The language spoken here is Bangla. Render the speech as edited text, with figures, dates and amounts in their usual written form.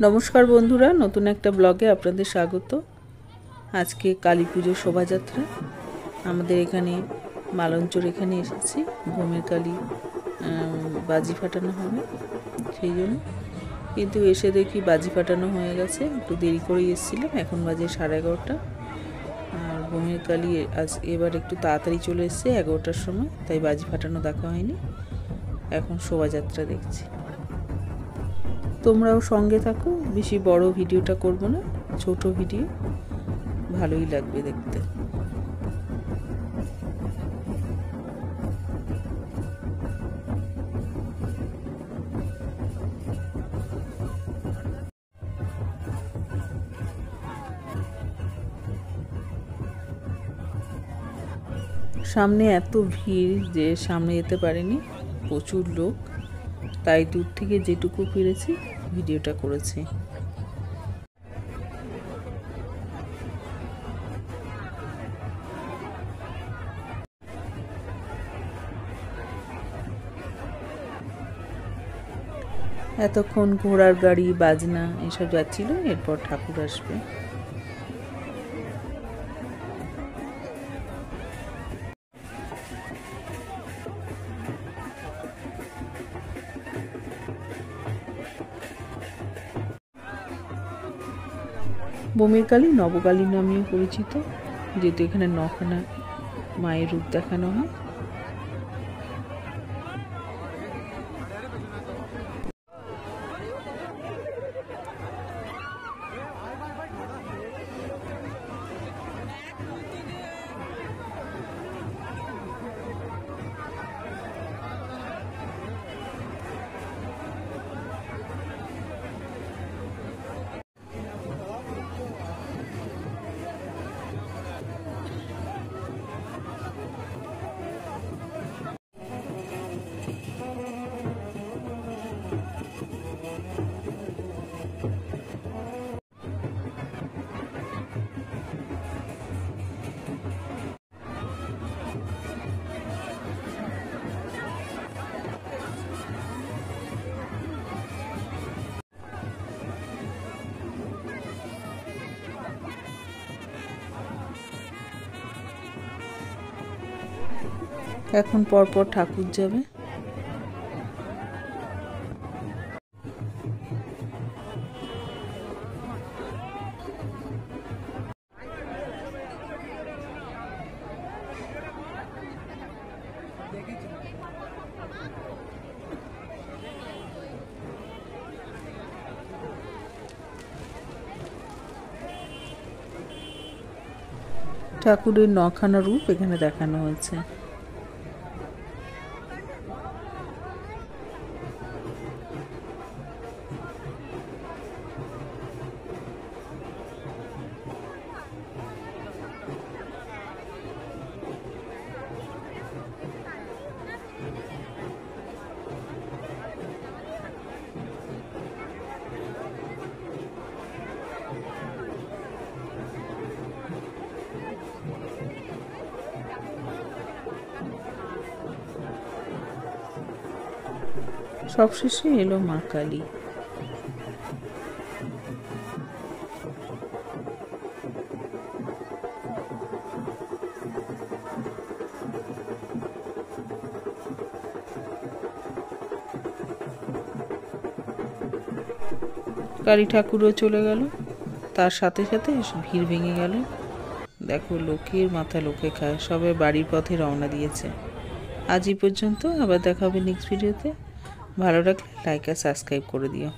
नमस्कार बंधुरा नतून एक ब्लगे आपनादेर स्वागत। आज के काली पुजोर शोभायात्रा आमादेर एखाने मालंचर एखाने एसेछि घुमेर काली बाजी फाटानो होबे सेई जोन्नो किन्तु एसे देखी बाजी फाटानो हये गेछे। एकटु देरी करेई एसेछिलाम, एखन बाजे 11:30 और घुमेर काली आज एबार एकटु ताड़ाताड़ि चले एसेছে 11টার समय, ताई बाजी फाटानो देखा हयनि। एखन शोभायात्रा देखछि, তোমরাও সঙ্গে থাকো। বেশি বড় ভিডিওটা করব না, ছোট ভিডিও, ভালোই লাগবে দেখতে। সামনে এত ভিড় যে সামনে যেতে পারিনি, প্রচুর লোক, তাই দূর থেকে যেটুকু পেরেছি ভিডিওটা করেছি। এতক্ষণ ঘোড়ার গাড়ি বাজনা এসব যাচ্ছিল, এরপর ঠাকুর আসবে। বমির কালী নবকালী নামেও পরিচিত, যেহেতু এখানে 9খানা মায়ের রূপ দেখানো হয়। এখন পরপর ঠাকুর যাবে। ঠাকুরের 9খানা রূপ এখানে দেখানো হয়েছে। সবশেষে এলো মা কালী। কালী ঠাকুরও চলে গেল, তার সাথে সাথে ভিড় ভেঙে গেল। দেখো লোকের মাথা লোকে খায়, সবে বাড়ির পথে রওনা দিয়েছে। আজ এই পর্যন্ত, আবার দেখা হবে নেক্সট ভিডিওতে। ভালো লাগলে লাইক আর সাবস্ক্রাইব করে দিও।